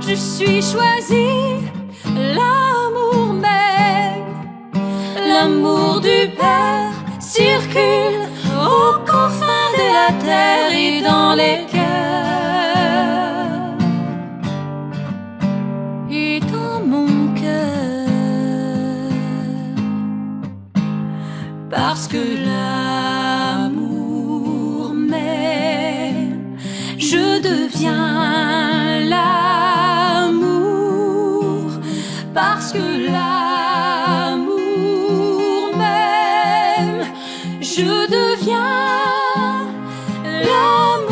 je suis choisie, l'amour même, l'amour du Père circule aux confins de la terre et dans les cœurs et dans mon cœur, parce que l'amour m'aime, je deviens l'amour, parce que l'amour m'aime, je deviens l'amour.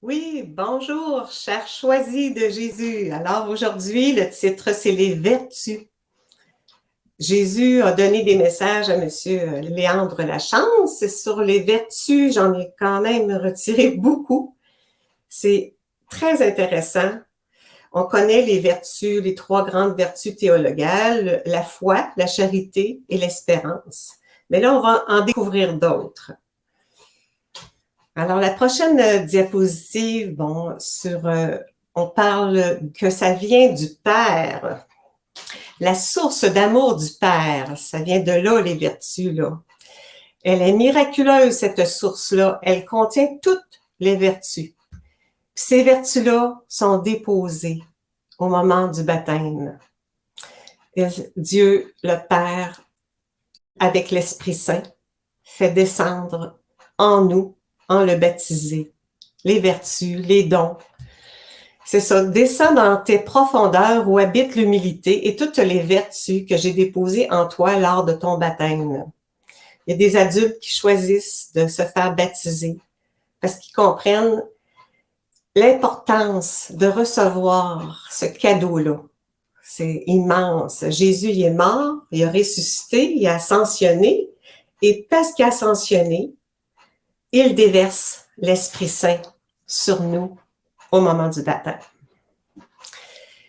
Oui, bonjour, chers choisis de Jésus. Alors aujourd'hui, le titre, c'est les vertus. Jésus a donné des messages à Monsieur Léandre Lachance sur les vertus. J'en ai quand même retiré beaucoup. C'est très intéressant. On connaît les vertus, les trois grandes vertus théologales, la foi, la charité et l'espérance. Mais là, on va en découvrir d'autres. Alors, la prochaine diapositive, on parle que ça vient du Père. La source d'amour du Père, ça vient de là, les vertus, là. Elle est miraculeuse, cette source-là. Elle contient toutes les vertus. Ces vertus-là sont déposées au moment du baptême. Et Dieu, le Père, avec l'Esprit Saint, fait descendre en nous, en le baptisé, les vertus, les dons. C'est ça, descends dans tes profondeurs où habite l'humilité et toutes les vertus que j'ai déposées en toi lors de ton baptême. Il y a des adultes qui choisissent de se faire baptiser parce qu'ils comprennent l'importance de recevoir ce cadeau-là. C'est immense. Jésus, il est mort, il a ressuscité, il a ascensionné, et parce qu'il a ascensionné, il déverse l'Esprit Saint sur nous au moment du baptême.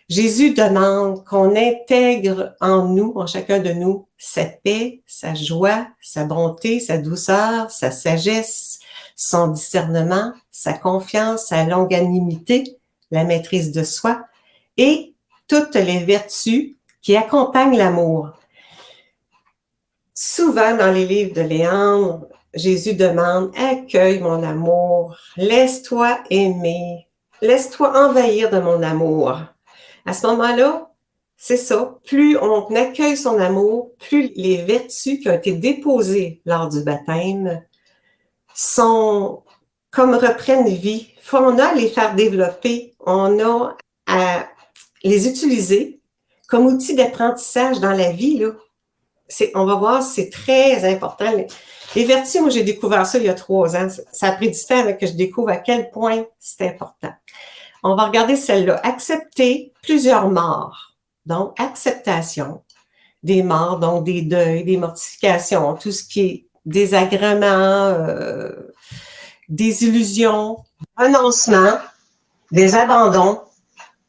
Jésus demande qu'on intègre en nous, en chacun de nous, sa paix, sa joie, sa bonté, sa douceur, sa sagesse, son discernement, sa confiance, sa longanimité, la maîtrise de soi et toutes les vertus qui accompagnent l'amour. Souvent dans les livres de Léandre, Jésus demande « Accueille mon amour, laisse-toi aimer, laisse-toi envahir de mon amour. » À ce moment-là, c'est ça, plus on accueille son amour, plus les vertus qui ont été déposées lors du baptême sont comme reprennent vie. On a à les faire développer, on a à les utiliser comme outil d'apprentissage dans la vie, là. On va voir, c'est très important. Les vertus, moi, j'ai découvert ça il y a 3 ans. Ça a pris du temps que je découvre à quel point c'est important. On va regarder celle-là. Accepter plusieurs morts. Donc, acceptation des morts, donc des deuils, des mortifications, tout ce qui est désagrément, désillusion, renoncement, des abandons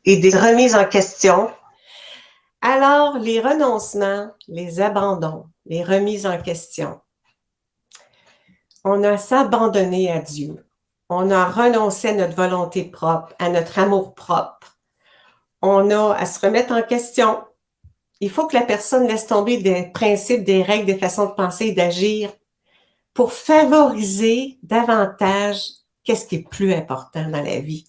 et des remises en question. Alors, les renoncements, les abandons, les remises en question, on a à s'abandonner à Dieu. On a renoncé à notre volonté propre, à notre amour propre. On a à se remettre en question. Il faut que la personne laisse tomber des principes, des règles, des façons de penser et d'agir pour favoriser davantage qu'est-ce qui est plus important dans la vie.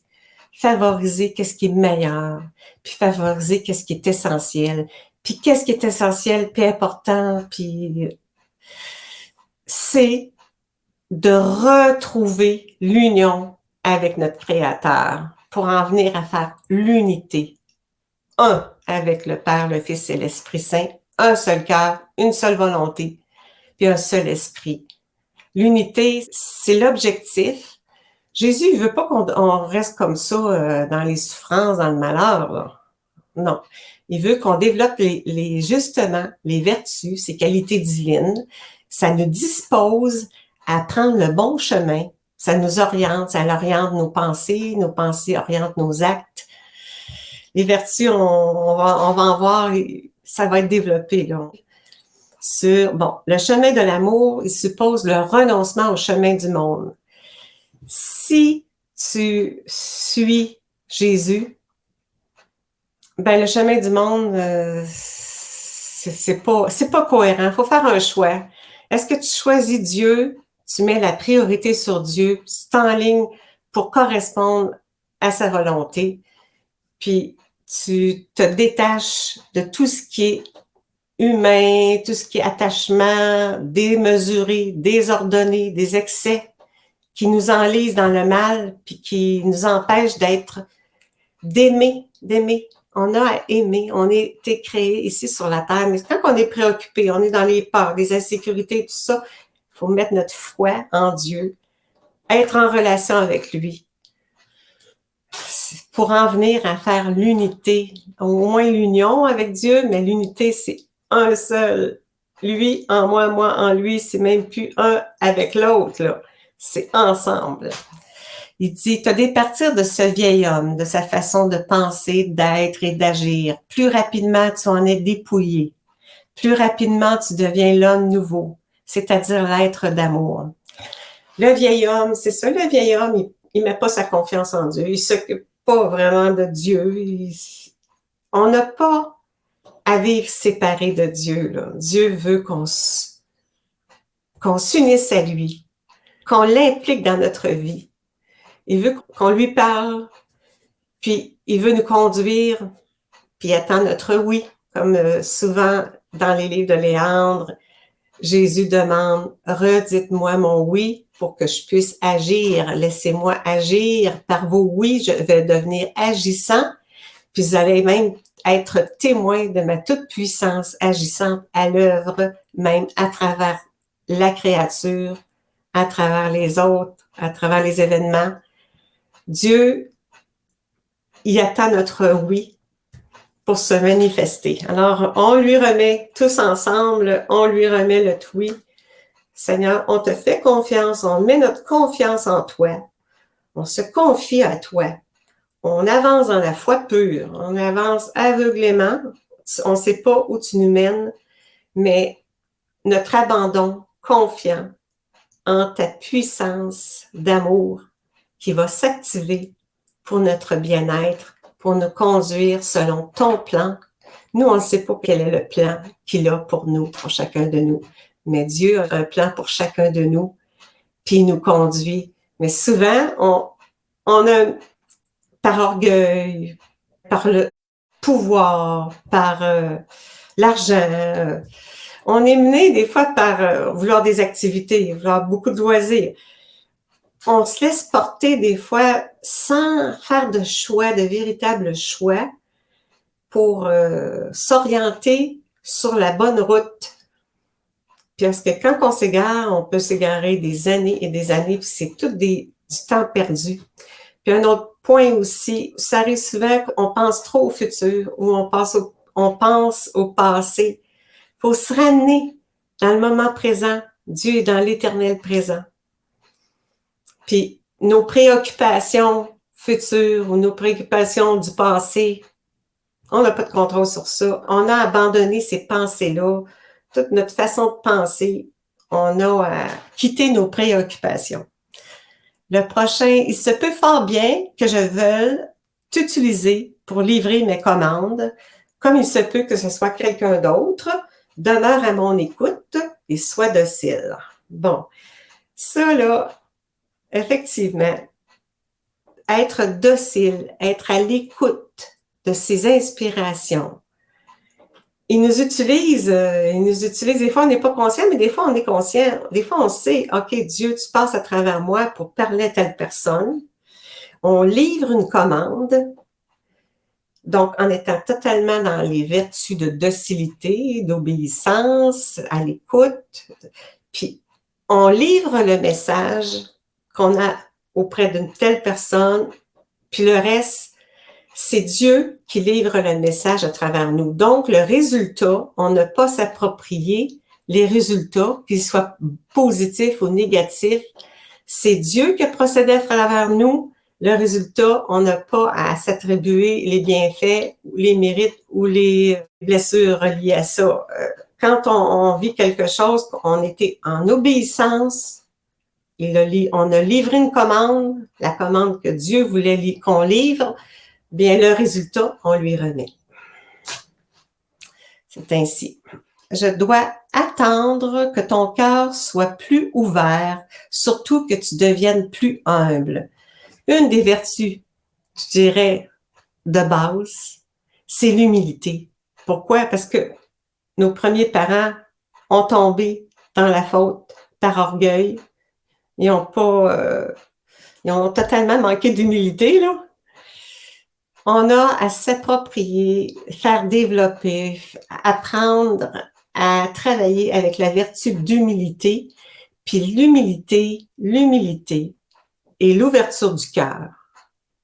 Favoriser qu'est-ce qui est meilleur, puis favoriser qu'est-ce qui est essentiel. Puis qu'est-ce qui est essentiel, puis important, puis c'est de retrouver l'union avec notre Créateur pour en venir à faire l'unité. Un avec le Père, le Fils et l'Esprit Saint, un seul cœur, une seule volonté, puis un seul esprit. L'unité, c'est l'objectif. Jésus, il veut pas qu'on reste comme ça dans les souffrances, dans le malheur, là. Non. Il veut qu'on développe justement les vertus, ces qualités divines. Ça nous dispose à prendre le bon chemin. Ça nous oriente, ça oriente nos pensées orientent nos actes. Les vertus, on va en voir ça va être développé, là. Bon, le chemin de l'amour, il suppose le renoncement au chemin du monde. Si tu suis Jésus, ben le chemin du monde, c'est pas cohérent. Il faut faire un choix. Est-ce que tu choisis Dieu, tu mets la priorité sur Dieu, tu t'enlignes pour correspondre à sa volonté, puis tu te détaches de tout ce qui est humain, tout ce qui est attachement démesuré, désordonné, des excès qui nous enlisent dans le mal, puis qui nous empêchent d'aimer. On a à aimer, on a été créé ici sur la terre, mais quand on est préoccupé, on est dans les peurs, les insécurités, tout ça, il faut mettre notre foi en Dieu, être en relation avec lui, pour en venir à faire l'unité, au moins l'union avec Dieu, mais l'unité, c'est un seul. Lui en moi, moi en lui, c'est même plus un avec l'autre, là. C'est ensemble. Il dit, tu as départir de ce vieil homme, de sa façon de penser, d'être et d'agir. Plus rapidement, tu en es dépouillé. Plus rapidement, tu deviens l'homme nouveau, c'est-à-dire l'être d'amour. Le vieil homme, c'est ça, le vieil homme, il met pas sa confiance en Dieu. Il s'occupe pas vraiment de Dieu. On n'a pas à vivre séparé de Dieu, là. Dieu veut qu'on s'unisse à lui, qu'on l'implique dans notre vie. Il veut qu'on lui parle, puis il veut nous conduire, puis il attend notre oui. Comme souvent dans les livres de Léandre, Jésus demande « Redites-moi mon oui pour que je puisse agir. Laissez-moi agir. Par vos oui, je vais devenir agissant, puis vous allez même être témoin de ma toute-puissance agissante à l'œuvre, même à travers la créature, à travers les autres, à travers les événements. » Dieu, il attend notre oui pour se manifester. Alors, on lui remet tous ensemble, on lui remet le oui. Seigneur, on te fait confiance, on met notre confiance en toi. On se confie à toi. On avance dans la foi pure, on avance aveuglément. On ne sait pas où tu nous mènes, mais notre abandon confiant en ta puissance d'amour qui va s'activer pour notre bien-être, pour nous conduire selon ton plan. Nous, on ne sait pas quel est le plan qu'il a pour nous, pour chacun de nous. Mais Dieu a un plan pour chacun de nous, puis il nous conduit. Mais souvent, on a, par orgueil, par le pouvoir, par l'argent, on est mené des fois par vouloir des activités, vouloir beaucoup de loisirs. On se laisse porter des fois sans faire de choix, de véritables choix pour s'orienter sur la bonne route. Parce que quand on s'égare, on peut s'égarer des années et des années, puis c'est tout du temps perdu. Puis un autre point aussi, ça arrive souvent qu'on pense trop au futur ou on pense au passé. Il faut se ramener dans le moment présent. Dieu est dans l'éternel présent. Puis nos préoccupations futures ou nos préoccupations du passé, on n'a pas de contrôle sur ça. On a abandonné ces pensées-là, toute notre façon de penser. On a à quitter nos préoccupations. Le prochain, il se peut fort bien que je veuille t'utiliser pour livrer mes commandes, comme il se peut que ce soit quelqu'un d'autre. Demeure à mon écoute et sois docile. Bon, ça là, effectivement, être docile, être à l'écoute de ses inspirations. Il nous utilise des fois on n'est pas conscient, mais des fois on est conscient. Des fois on sait, OK, Dieu, tu passes à travers moi pour parler à telle personne. On livre une commande, donc en étant totalement dans les vertus de docilité, d'obéissance, à l'écoute. Puis on livre le message qu'on a auprès d'une telle personne, puis le reste, c'est Dieu qui livre le message à travers nous. Donc, le résultat, on n'a pas s'approprier les résultats, qu'ils soient positifs ou négatifs. C'est Dieu qui a procédé à travers nous. le résultat, on n'a pas à s'attribuer les bienfaits, les mérites ou les blessures reliées à ça. Quand on vit quelque chose, on était en obéissance, on a livré une commande, la commande que Dieu voulait qu'on livre, bien le résultat, on lui remet. C'est ainsi. Je dois attendre que ton cœur soit plus ouvert, surtout que tu deviennes plus humble. Une des vertus, je dirais, de base, c'est l'humilité. Pourquoi? Parce que nos premiers parents ont tombé dans la faute par orgueil. Ils ont totalement manqué d'humilité, là. On a à s'approprier, faire développer, apprendre à travailler avec la vertu d'humilité, puis l'humilité et l'ouverture du cœur.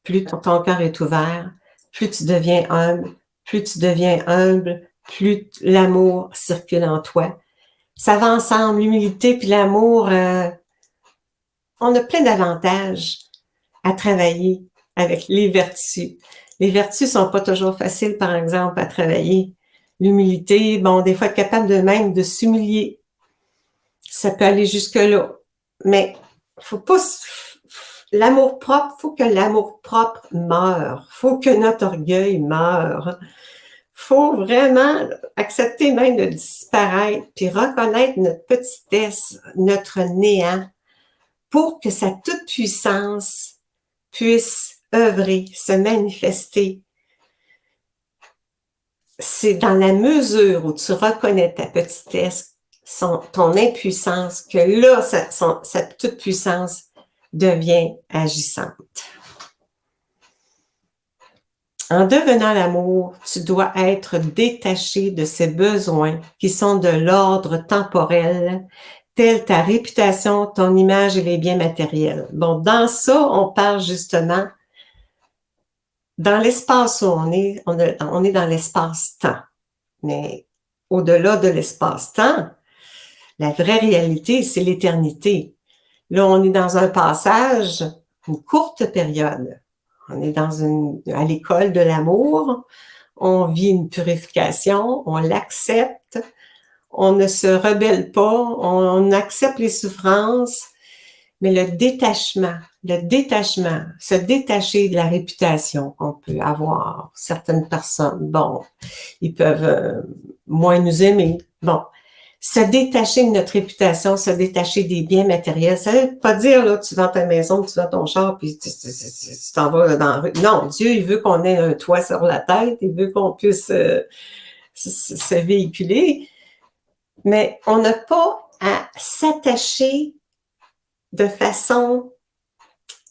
Plus ton cœur est ouvert, plus tu deviens humble, plus l'amour circule en toi. Ça va ensemble, l'humilité puis l'amour. On a plein d'avantages à travailler avec les vertus. Les vertus sont pas toujours faciles, par exemple, à travailler. L'humilité, bon, des fois, être capable de même de s'humilier. Ça peut aller jusque-là. Mais faut pas... L'amour-propre, faut que l'amour-propre meure. Faut que notre orgueil meure. Faut vraiment accepter même de disparaître, puis reconnaître notre petitesse, notre néant, pour que sa toute-puissance puisse œuvrer, se manifester. C'est dans la mesure où tu reconnais ta petitesse, ton impuissance, que là, sa toute-puissance devient agissante. En devenant l'amour, tu dois être détaché de ces besoins qui sont de l'ordre temporel, tels ta réputation, ton image et les biens matériels. Bon, dans ça, on parle justement dans l'espace où on est dans l'espace-temps. Mais au-delà de l'espace-temps, la vraie réalité, c'est l'éternité. Là, on est dans un passage, une courte période. On est à l'école de l'amour. On vit une purification, on l'accepte. On ne se rebelle pas, on accepte les souffrances. Mais le détachement, se détacher de la réputation qu'on peut avoir. Certaines personnes, bon, ils peuvent moins nous aimer. Bon, se détacher de notre réputation, se détacher des biens matériels, ça veut pas dire, là, tu vends ta maison, tu vends ton char, puis tu t'en vas dans la rue. Non, Dieu, il veut qu'on ait un toit sur la tête, il veut qu'on puisse se véhiculer, mais on n'a pas à s'attacher de façon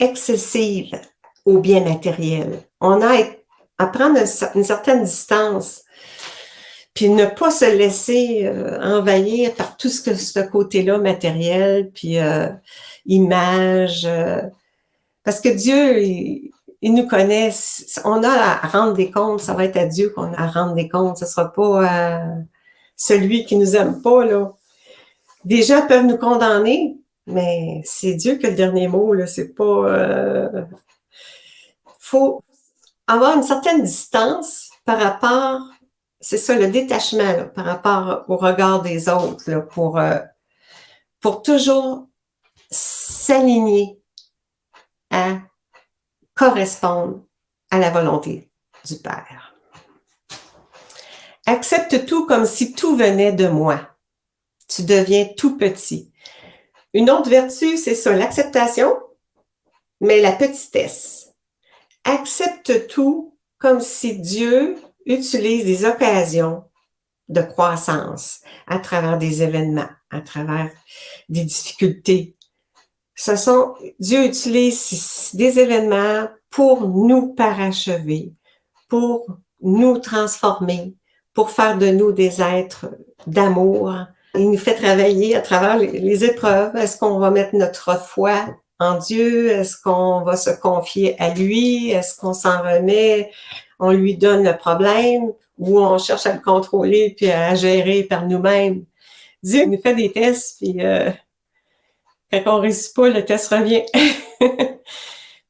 excessive aux biens matériels. On a à prendre une certaine distance, puis ne pas se laisser envahir par tout ce côté-là matériel, puis image. Parce que Dieu, il nous connaît. On a à rendre des comptes, ça va être à Dieu qu'on a à rendre des comptes. Ce ne sera pas à celui qui nous aime pas, là. Des gens peuvent nous condamner, mais c'est Dieu qui a le dernier mot, là. C'est pas... faut avoir une certaine distance par rapport... C'est ça, le détachement, là, par rapport au regard des autres, là, pour toujours s'aligner à correspondre à la volonté du Père. Accepte tout comme si tout venait de moi. Tu deviens tout petit. Une autre vertu, c'est ça, l'acceptation, mais la petitesse. Accepte tout comme si Dieu utilise des occasions de croissance à travers des événements, à travers des difficultés. Dieu utilise des événements pour nous parachever, pour nous transformer, pour faire de nous des êtres d'amour. Il nous fait travailler à travers les épreuves. Est-ce qu'on va mettre notre foi en Dieu? Est-ce qu'on va se confier à lui? Est-ce qu'on s'en remet? On lui donne le problème ou on cherche à le contrôler puis à gérer par nous-mêmes? Dieu nous fait des tests, puis quand on ne réussit pas, le test revient.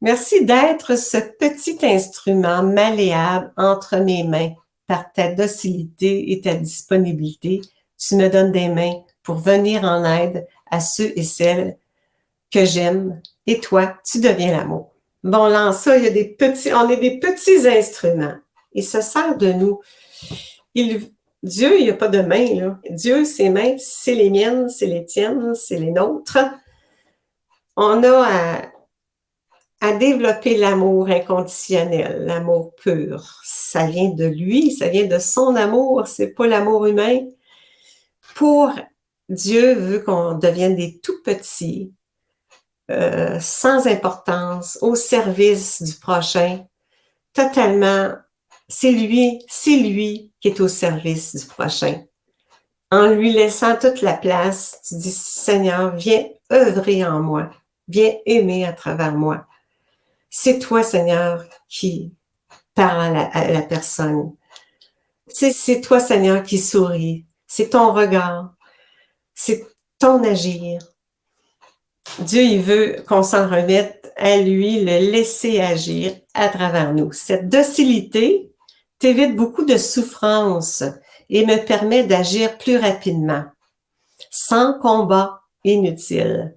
Merci d'être ce petit instrument malléable entre mes mains. Par ta docilité et ta disponibilité, tu me donnes des mains pour venir en aide à ceux et celles que j'aime. Et toi, tu deviens l'amour. Bon, là, ça, il y a des petits, on est des petits instruments. Il se sert de nous. Dieu, il n'y a pas de mains, là. Dieu, ses mains, c'est les miennes, c'est les tiennes, c'est les nôtres. On a à développer l'amour inconditionnel, l'amour pur. Ça vient de lui, ça vient de son amour, c'est pas l'amour humain. Pour Dieu veut qu'on devienne des tout petits, sans importance, au service du prochain, totalement. C'est lui qui est au service du prochain. En lui laissant toute la place, tu dis, Seigneur, viens œuvrer en moi, viens aimer à travers moi. C'est toi, Seigneur, qui parle à la personne. C'est toi, Seigneur, qui sourit. C'est ton regard. C'est ton agir. Dieu, il veut qu'on s'en remette à lui, le laisser agir à travers nous. Cette docilité t'évite beaucoup de souffrance et me permet d'agir plus rapidement, sans combat inutile.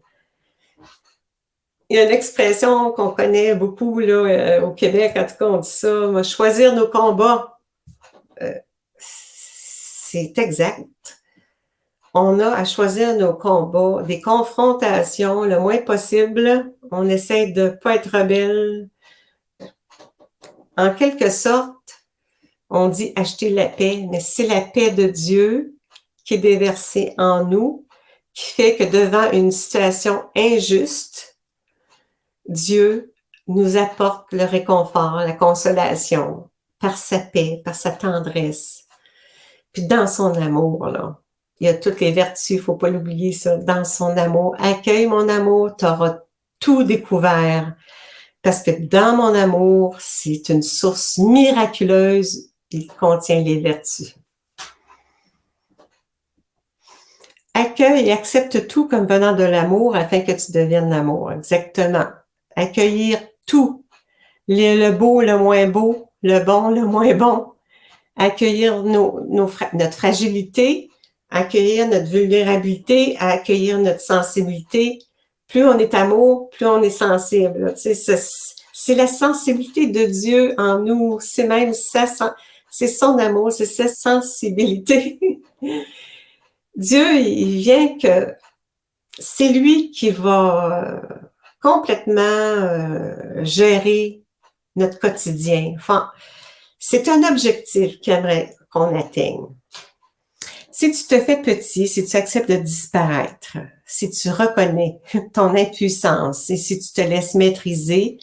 Il y a une expression qu'on connaît beaucoup là, au Québec, en tout cas, on dit ça, choisir nos combats. C'est exact. On a à choisir nos combats, des confrontations le moins possible. On essaie de ne pas être rebelle. En quelque sorte, on dit acheter la paix, mais c'est la paix de Dieu qui est déversée en nous, qui fait que devant une situation injuste, Dieu nous apporte le réconfort, la consolation, par sa paix, par sa tendresse. Puis dans son amour, là, il y a toutes les vertus, il ne faut pas l'oublier ça, dans son amour. Accueille mon amour, tu auras tout découvert. Parce que dans mon amour, c'est une source miraculeuse, il contient les vertus. Accueille et accepte tout comme venant de l'amour afin que tu deviennes l'amour. Exactement. Accueillir tout. Le beau, le moins beau, le bon, le moins bon. Accueillir notre fragilité, accueillir notre vulnérabilité, accueillir notre sensibilité. Plus on est amour, plus on est sensible. Tu sais, c'est la sensibilité de Dieu en nous. C'est même c'est son amour, c'est sa sensibilité. Dieu, il vient que c'est lui qui va complètement gérer notre quotidien. Enfin, c'est un objectif qu'il aimerait qu'on atteigne. Si tu te fais petit, si tu acceptes de disparaître, si tu reconnais ton impuissance et si tu te laisses maîtriser,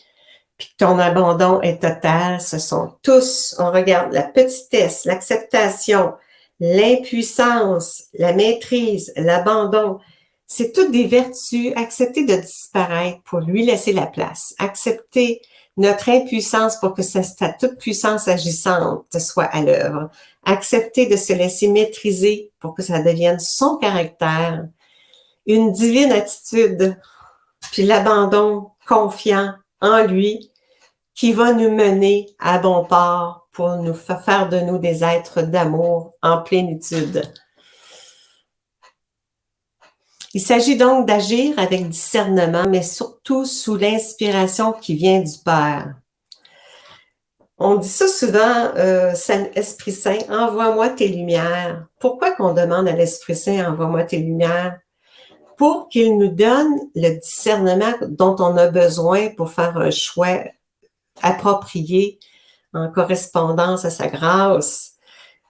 puis que ton abandon est total, ce sont tous, on regarde la petitesse, l'acceptation, l'impuissance, la maîtrise, l'abandon, c'est toutes des vertus. Accepter de disparaître pour lui laisser la place. Accepter notre impuissance pour que sa toute puissance agissante soit à l'œuvre. Accepter de se laisser maîtriser pour que ça devienne son caractère. Une divine attitude, puis l'abandon confiant en lui qui va nous mener à bon port pour nous faire de nous des êtres d'amour en plénitude. Il s'agit donc d'agir avec discernement, mais surtout sous l'inspiration qui vient du Père. On dit ça souvent, Esprit Saint, envoie-moi tes lumières. Pourquoi qu'on demande à l'Esprit Saint, envoie-moi tes lumières? Pour qu'il nous donne le discernement dont on a besoin pour faire un choix approprié en correspondance à sa grâce.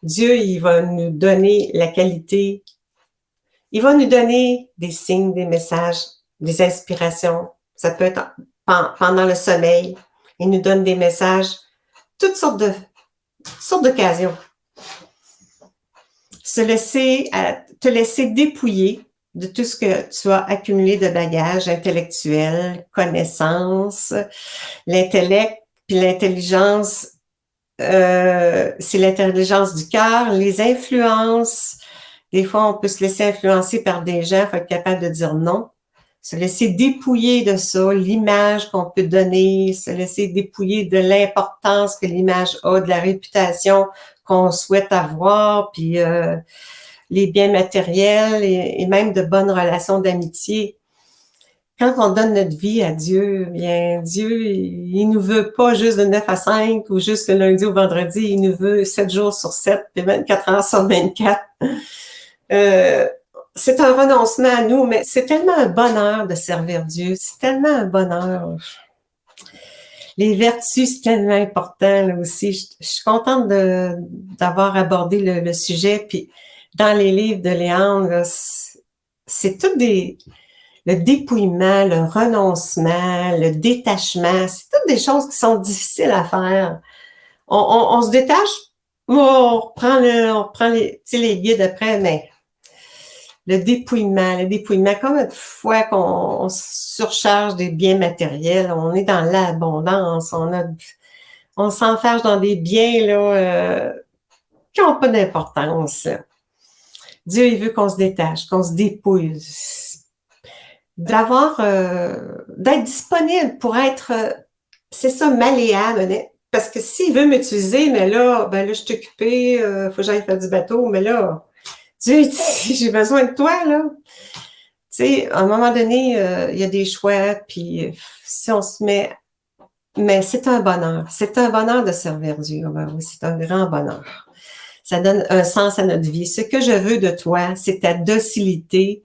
Dieu, il va nous donner la qualité. Il va nous donner des signes, des messages, des inspirations. Ça peut être pendant le sommeil. Il nous donne des messages, toutes sortes d'occasions. Te laisser dépouiller de tout ce que tu as accumulé de bagages intellectuels, connaissances, l'intellect, puis l'intelligence, c'est l'intelligence du cœur, les influences. Des fois, on peut se laisser influencer par des gens, il faut être capable de dire non. se laisser dépouiller de ça, l'image qu'on peut donner, se laisser dépouiller de l'importance que l'image a, de la réputation qu'on souhaite avoir, puis les biens matériels et même de bonnes relations d'amitié. Quand on donne notre vie à Dieu, bien Dieu, il nous veut pas juste de 9 à 5 ou juste le lundi au vendredi, il nous veut 7 jours sur 7 et 24 heures sur 24. C'est un renoncement à nous, mais c'est tellement un bonheur de servir Dieu, c'est tellement un bonheur. Les vertus, c'est tellement important là aussi. Je suis contente d'avoir abordé le sujet, puis dans les livres de Léandre, là, c'est tout le dépouillement, le renoncement, le détachement, c'est toutes des choses qui sont difficiles à faire. On se détache, on reprend les guides après, mais le dépouillement, comme une fois qu'on surcharge des biens matériels, on est dans l'abondance, on s'enferme dans des biens là qui n'ont pas d'importance. Dieu, il veut qu'on se détache, qu'on se dépouille, d'être disponible pour être, c'est ça, malléable, parce que s'il veut m'utiliser, mais là, je suis occupée, faut que j'aille faire du bateau, mais là, Dieu, j'ai besoin de toi, là. Tu sais, à un moment donné, il y a des choix, puis si on se met, mais c'est un bonheur de servir Dieu, oui, c'est un grand bonheur. Ça donne un sens à notre vie. Ce que je veux de toi, c'est ta docilité.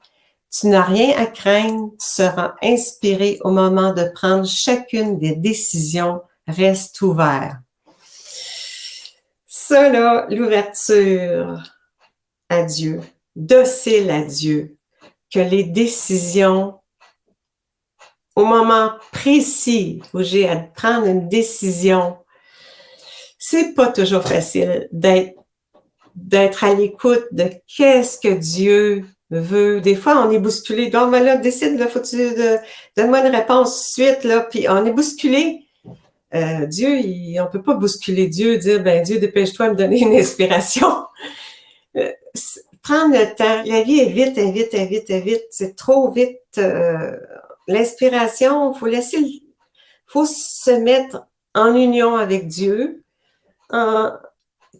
Tu n'as rien à craindre, tu seras inspiré au moment de prendre chacune des décisions. Reste ouvert. Ça, là, l'ouverture à Dieu, docile à Dieu, que les décisions, au moment précis où j'ai à prendre une décision, c'est pas toujours facile d'être à l'écoute de qu'est-ce que Dieu veut. Des fois, on est bousculé. Donc, ben là, décide, là, donne-moi une réponse suite, là, puis on est bousculé. Dieu, on peut pas bousculer Dieu, dire, ben Dieu, dépêche-toi de me donner une inspiration. Prendre le temps. La vie est vite. C'est trop vite. L'inspiration, faut se mettre en union avec Dieu,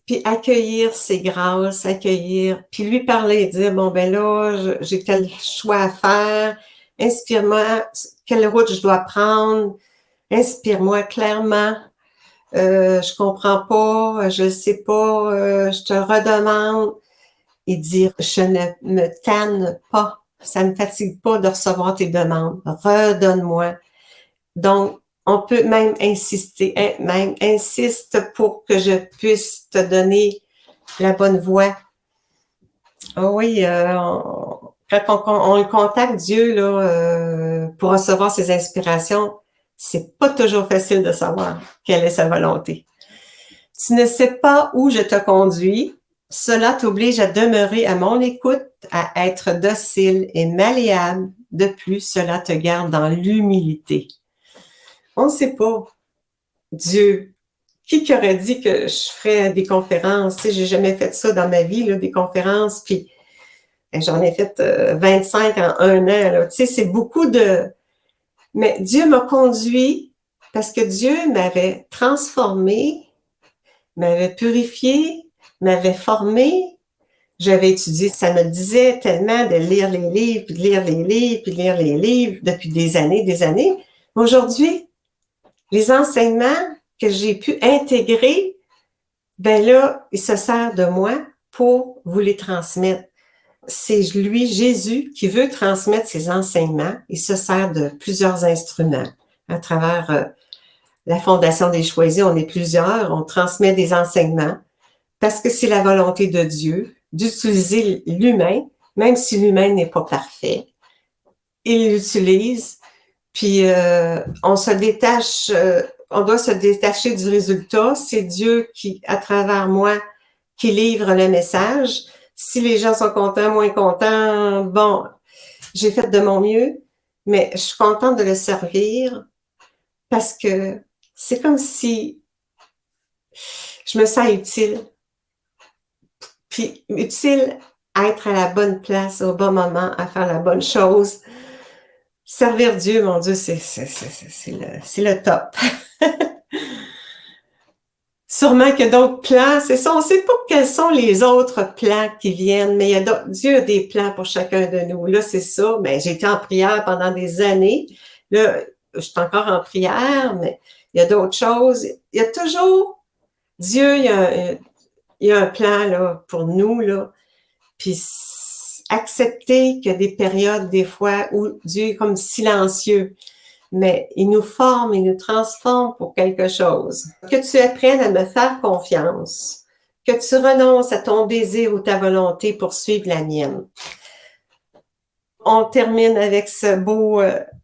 puis accueillir ses grâces, puis lui parler, dire, bon, ben là, j'ai tel choix à faire, inspire-moi, quelle route je dois prendre, inspire-moi clairement, je comprends pas, je sais pas, je te redemande, et dire, je ne me tanne pas, ça me fatigue pas de recevoir tes demandes, redonne-moi. Donc, on peut même insister, même insiste pour que je puisse te donner la bonne voie. Oh oui, quand on le contacte, Dieu, là, pour recevoir ses inspirations, c'est pas toujours facile de savoir quelle est sa volonté. Tu ne sais pas où je te conduis. Cela t'oblige à demeurer à mon écoute, à être docile et malléable. De plus, cela te garde dans l'humilité. On ne sait pas. Dieu, qui aurait dit que je ferais des conférences? Tu sais, j'ai jamais fait ça dans ma vie, là, des conférences, puis j'en ai fait 25 en un an. Là. Tu sais, c'est beaucoup de... Mais Dieu m'a conduit parce que Dieu m'avait transformé, m'avait purifié, m'avait formé. J'avais étudié, ça me disait tellement de lire les livres, puis de lire les livres, puis de lire les livres depuis des années. Aujourd'hui, les enseignements que j'ai pu intégrer, ben là, il se sert de moi pour vous les transmettre. C'est lui, Jésus, qui veut transmettre ses enseignements. Il se sert de plusieurs instruments à travers la Fondation des Choisis. On est plusieurs, on transmet des enseignements parce que c'est la volonté de Dieu d'utiliser l'humain, même si l'humain n'est pas parfait. Il l'utilise, puis on se détache, on doit se détacher du résultat. C'est Dieu qui, à travers moi, qui livre le message. Si les gens sont contents, moins contents, bon, j'ai fait de mon mieux, mais je suis contente de le servir parce que c'est comme si je me sens utile. Puis utile à être à la bonne place au bon moment, à faire la bonne chose. Servir Dieu, mon Dieu, c'est le top. Sûrement qu'il y a d'autres plans, c'est ça, on ne sait pas quels sont les autres plans qui viennent, mais Dieu a des plans pour chacun de nous. Là, c'est ça, mais j'ai été en prière pendant des années. Là, je suis encore en prière, mais il y a d'autres choses. Il y a toujours, Dieu, il y a un plan là, pour nous, là. Puis accepter qu'il y a des périodes, des fois, où Dieu est comme silencieux. Mais il nous forme, il nous transforme pour quelque chose. Que tu apprennes à me faire confiance, que tu renonces à ton désir ou ta volonté pour suivre la mienne. On termine avec ce beau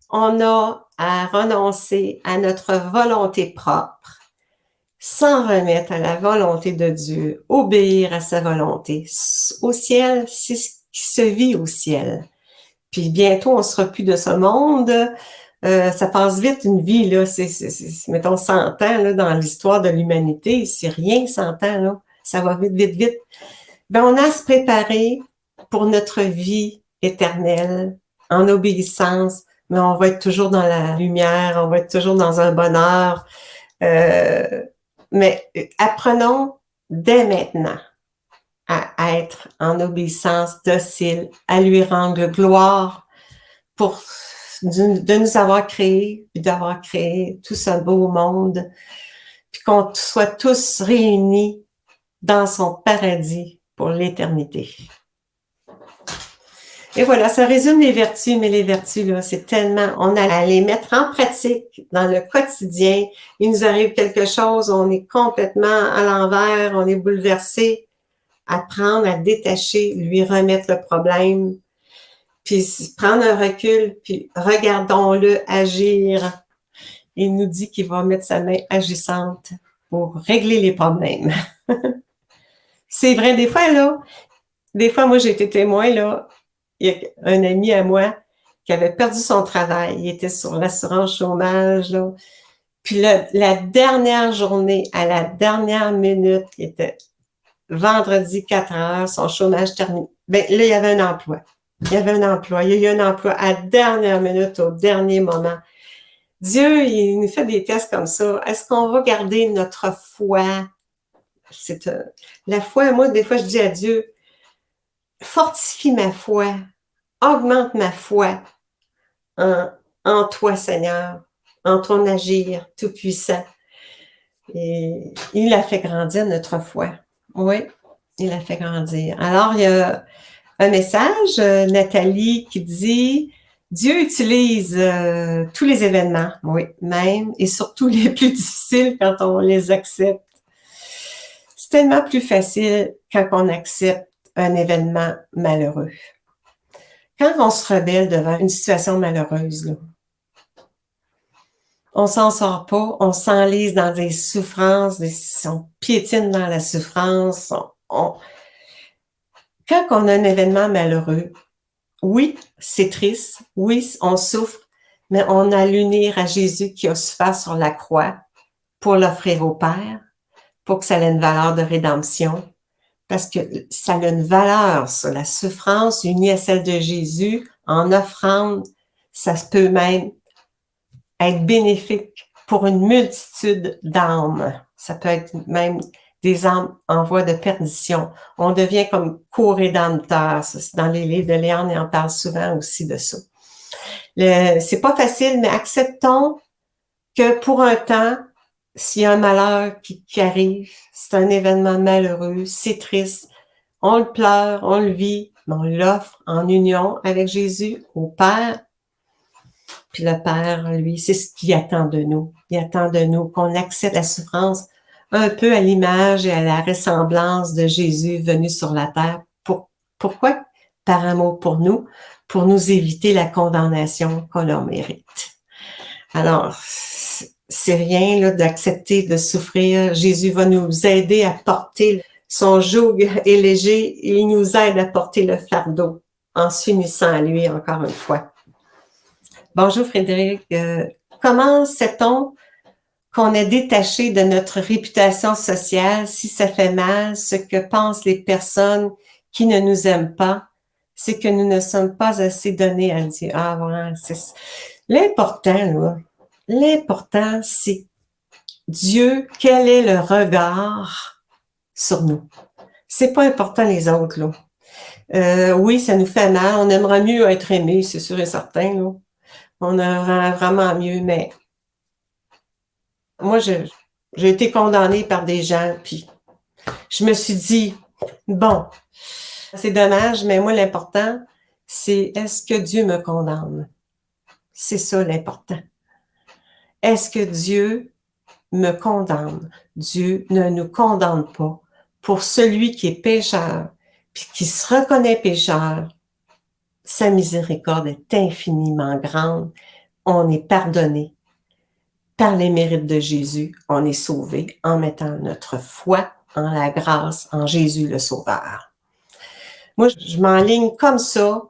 on a à renoncer à notre volonté propre, s'en remettre à la volonté de Dieu, obéir à sa volonté. Au ciel, c'est ce qui se vit au ciel. Puis bientôt, on sera plus de ce monde. Ça passe vite une vie, là. Mettons, 100 ans là, dans l'histoire de l'humanité. C'est rien, 100 ans, là. Ça va vite, vite, vite. Ben, on a à se préparer pour notre vie éternelle, en obéissance, mais on va être toujours dans la lumière, on va être toujours dans un bonheur. Mais apprenons dès maintenant à être en obéissance, docile, à lui rendre gloire pour de nous avoir créés, puis d'avoir créé tout ce beau monde, puis qu'on soit tous réunis dans son paradis pour l'éternité. Et voilà, ça résume les vertus, mais les vertus, là, c'est tellement, on a à les mettre en pratique dans le quotidien. Il nous arrive quelque chose, on est complètement à l'envers, on est bouleversé. Apprendre à détacher, lui remettre le problème, puis prendre un recul, puis regardons-le agir. Il nous dit qu'il va mettre sa main agissante pour régler les problèmes. C'est vrai, des fois, moi, j'ai été témoin, là, il y a un ami à moi qui avait perdu son travail. Il était sur l'assurance chômage, là. Puis la dernière journée, à la dernière minute, il était vendredi 4 heures, son chômage terminé. Ben là, il y avait un emploi. Il y avait un emploi. Il y a eu un emploi à la dernière minute, au dernier moment. Dieu, il nous fait des tests comme ça. Est-ce qu'on va garder notre foi? La foi, moi, des fois, je dis à Dieu, fortifie ma foi, augmente ma foi en toi, Seigneur, en ton agir tout-puissant. Et il a fait grandir notre foi. Oui, il a fait grandir. Alors, il y a un message, Nathalie, qui dit « Dieu utilise tous les événements, oui, même, et surtout les plus difficiles quand on les accepte. C'est tellement plus facile quand on accepte un événement malheureux. Quand on se rebelle devant une situation malheureuse, là, on s'en sort pas, on s'enlise dans des souffrances, on piétine dans la souffrance. Quand on a un événement malheureux, oui, c'est triste, oui, on souffre, mais on a l'unir à Jésus qui a souffert sur la croix pour l'offrir au Père, pour que ça ait une valeur de rédemption, parce que ça a une valeur, ça, la souffrance unie à celle de Jésus, en offrande, ça peut même être bénéfique pour une multitude d'âmes. Ça peut être même des âmes en voie de perdition. On devient comme co-rédempteur. Dans les livres de Léon, il en parle souvent aussi de ça. C'est pas facile, mais acceptons que pour un temps, s'il y a un malheur qui arrive, c'est un événement malheureux, c'est triste, on le pleure, on le vit, mais on l'offre en union avec Jésus au Père. Puis le Père, lui, c'est ce qu'il attend de nous. Il attend de nous qu'on accepte la souffrance un peu à l'image et à la ressemblance de Jésus venu sur la terre. Pourquoi? Par amour pour nous éviter la condamnation qu'on leur mérite. Alors, c'est rien là d'accepter de souffrir. Jésus va nous aider à porter son joug est léger et il nous aide à porter le fardeau en s'unissant à lui encore une fois. Bonjour Frédéric. Comment sait-on qu'on est détaché de notre réputation sociale si ça fait mal, ce que pensent les personnes qui ne nous aiment pas, c'est que nous ne sommes pas assez donnés à Dieu. Ah, voilà, c'est l'important, là. L'important, c'est Dieu, quel est le regard sur nous? C'est pas important les autres, là. Oui, ça nous fait mal. On aimerait mieux être aimé, c'est sûr et certain, là. On aimerait vraiment mieux, mais moi, j'ai été condamnée par des gens, puis je me suis dit, bon, c'est dommage, mais moi, l'important, c'est est-ce que Dieu me condamne? C'est ça l'important. Est-ce que Dieu me condamne? Dieu ne nous condamne pas. Pour celui qui est pécheur, puis qui se reconnaît pécheur, sa miséricorde est infiniment grande. On est pardonné. Par les mérites de Jésus, on est sauvé en mettant notre foi en la grâce, en Jésus le Sauveur. Moi, je m'enligne comme ça.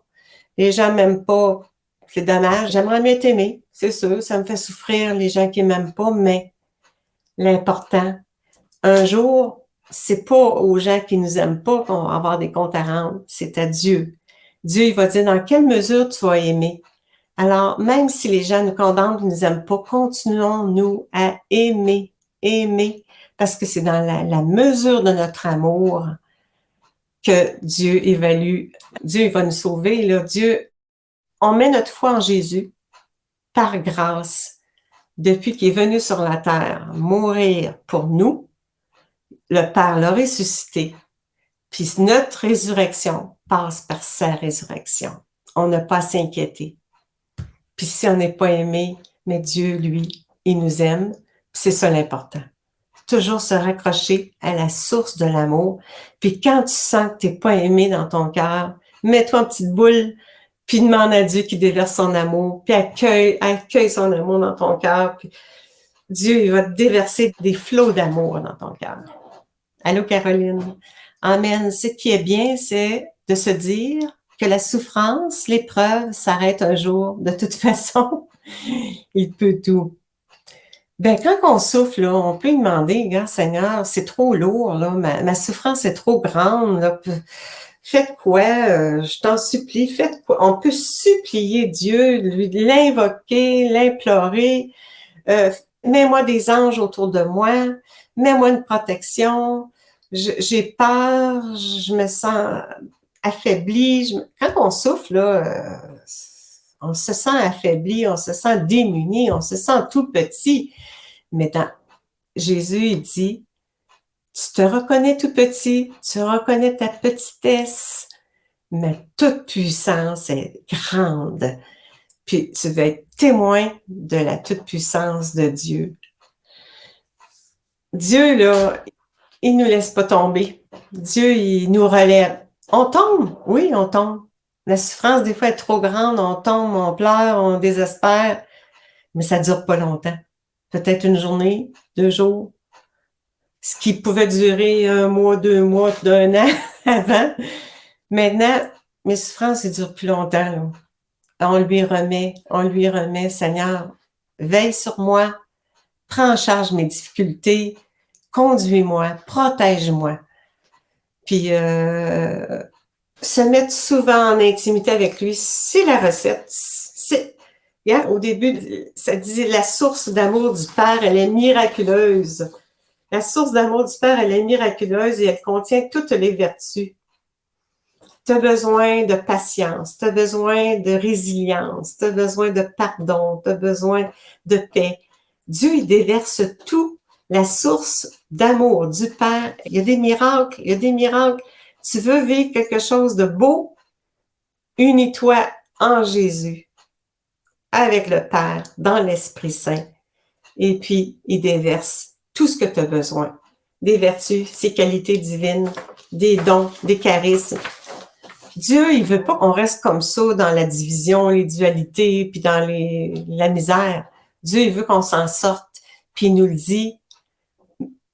Les gens m'aiment pas. C'est dommage. J'aimerais mieux être aimé, c'est sûr. Ça me fait souffrir les gens qui m'aiment pas, mais l'important, un jour, c'est pas aux gens qui nous aiment pas qu'on va avoir des comptes à rendre, c'est à Dieu. Dieu, il va dire dans quelle mesure tu vas aimer. Alors, même si les gens nous condamnent et nous aiment pas, continuons-nous à aimer, parce que c'est dans la mesure de notre amour que Dieu évalue. Dieu, il va nous sauver, là. Dieu, on met notre foi en Jésus par grâce depuis qu'il est venu sur la terre mourir pour nous. Le Père l'a ressuscité, puis notre résurrection passe par sa résurrection. On n'a pas à s'inquiéter. Puis si on n'est pas aimé, mais Dieu, lui, il nous aime. C'est ça l'important. Toujours se raccrocher à la source de l'amour. Puis quand tu sens que tu n'es pas aimé dans ton cœur, mets-toi en petite boule, puis demande à Dieu qui déverse son amour, puis accueille son amour dans ton cœur. Puis Dieu, il va te déverser des flots d'amour dans ton cœur. Allô, Caroline? Amen. Ce qui est bien, c'est de se dire que la souffrance, l'épreuve s'arrête un jour. De toute façon, il peut tout. Ben, quand on souffre, là, on peut lui demander, gars, Seigneur, c'est trop lourd, là, ma souffrance est trop grande, là. Faites quoi? Je t'en supplie, faites quoi? On peut supplier Dieu, l'invoquer, l'implorer. Mets-moi des anges autour de moi, mets-moi une protection. J'ai peur, je me sens affaiblie. Quand on souffle, là, on se sent affaibli, on se sent démuni, on se sent tout petit. Mais Jésus, il dit, tu te reconnais tout petit, tu reconnais ta petitesse, mais toute puissance est grande. Puis tu vas être témoin de la toute-puissance de Dieu. Dieu, là, il nous laisse pas tomber. Dieu, il nous relève. On tombe, oui, on tombe. La souffrance, des fois, est trop grande, on tombe, on pleure, on désespère, mais ça dure pas longtemps. Peut-être une journée, 2 jours. Ce qui pouvait durer 1 mois, 2 mois, d'1 an avant. Maintenant, mes souffrances, elles durent plus longtemps, là. On lui remet, Seigneur, veille sur moi, prends en charge mes difficultés, conduis-moi, protège-moi. Puis, se mettre souvent en intimité avec lui, c'est la recette. Regarde, au début, ça dit la source d'amour du Père, elle est miraculeuse. La source d'amour du Père, elle est miraculeuse et elle contient toutes les vertus. Tu as besoin de patience, tu as besoin de résilience, tu as besoin de pardon, tu as besoin de paix. Dieu, il déverse tout, la source d'amour du Père. Il y a des miracles, il y a des miracles. Tu veux vivre quelque chose de beau? Unis-toi en Jésus, avec le Père, dans l'Esprit Saint. Et puis, il déverse tout ce que tu as besoin. Des vertus, ses qualités divines, des dons, des charismes. Dieu, il veut pas qu'on reste comme ça dans la division, les dualités, puis dans la misère. Dieu, il veut qu'on s'en sorte. Puis il nous le dit,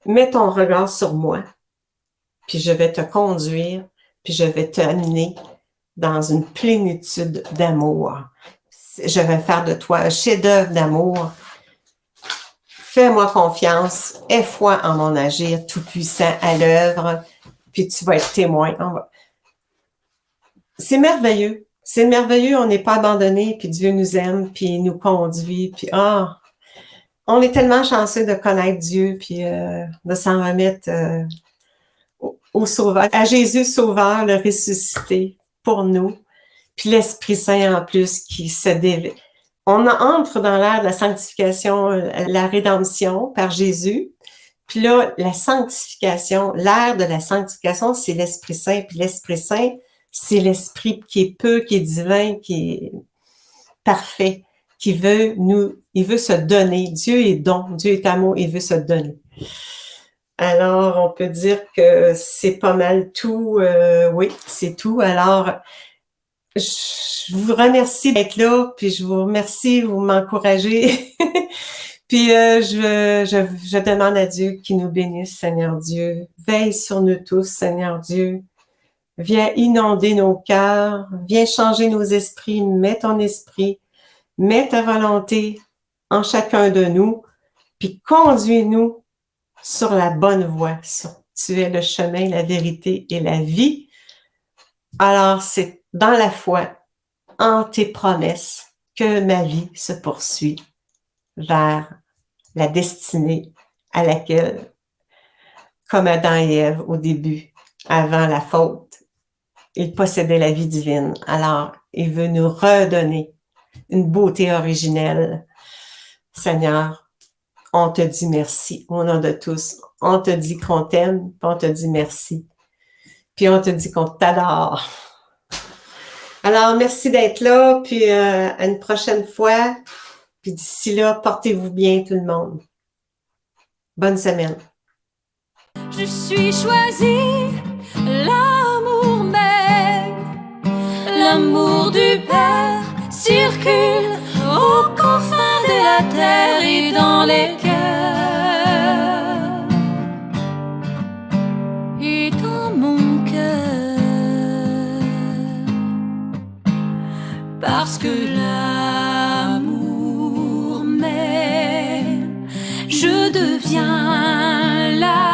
mets ton regard sur moi, puis je vais te conduire, puis je vais t'amener dans une plénitude d'amour. Je vais faire de toi un chef-d'œuvre d'amour. Fais-moi confiance, aie foi en mon agir tout-puissant à l'œuvre, puis tu vas être témoin. c'est merveilleux. C'est merveilleux, on n'est pas abandonné, puis Dieu nous aime, puis il nous conduit, puis on est tellement chanceux de connaître Dieu, puis de s'en remettre au Sauveur, à Jésus Sauveur, le ressuscité pour nous, puis l'Esprit Saint en plus qui se développe. On entre dans l'ère de la sanctification, la rédemption par Jésus. Puis là, la sanctification, l'ère de la sanctification, c'est l'Esprit Saint. Puis l'Esprit Saint, c'est l'Esprit qui est peu, qui est divin, qui est parfait, qui veut il veut se donner. Dieu est don, Dieu est amour, il veut se donner. Alors, on peut dire que c'est pas mal tout. Oui, c'est tout. Alors, je vous remercie d'être là, puis je vous remercie, vous m'encouragez. Puis je demande à Dieu qu'il nous bénisse, Seigneur Dieu. Veille sur nous tous, Seigneur Dieu. Viens inonder nos cœurs, viens changer nos esprits, mets ton esprit, mets ta volonté en chacun de nous, puis conduis-nous sur la bonne voie. Tu es le chemin, la vérité et la vie. Alors, c'est dans la foi, en tes promesses, que ma vie se poursuit vers la destinée à laquelle, comme Adam et Ève au début, avant la faute, ils possédaient la vie divine. Alors, il veut nous redonner une beauté originelle. Seigneur, on te dit merci au nom de tous. On te dit qu'on t'aime, puis on te dit merci. Puis on te dit qu'on t'adore. Alors, merci d'être là, puis à une prochaine fois. Puis d'ici là, portez-vous bien tout le monde. Bonne semaine. Je suis choisie, l'amour même, l'amour du Père circule aux confins de la terre et dans les cœurs et dans mon cœur, parce que l'amour m'aime, je deviens la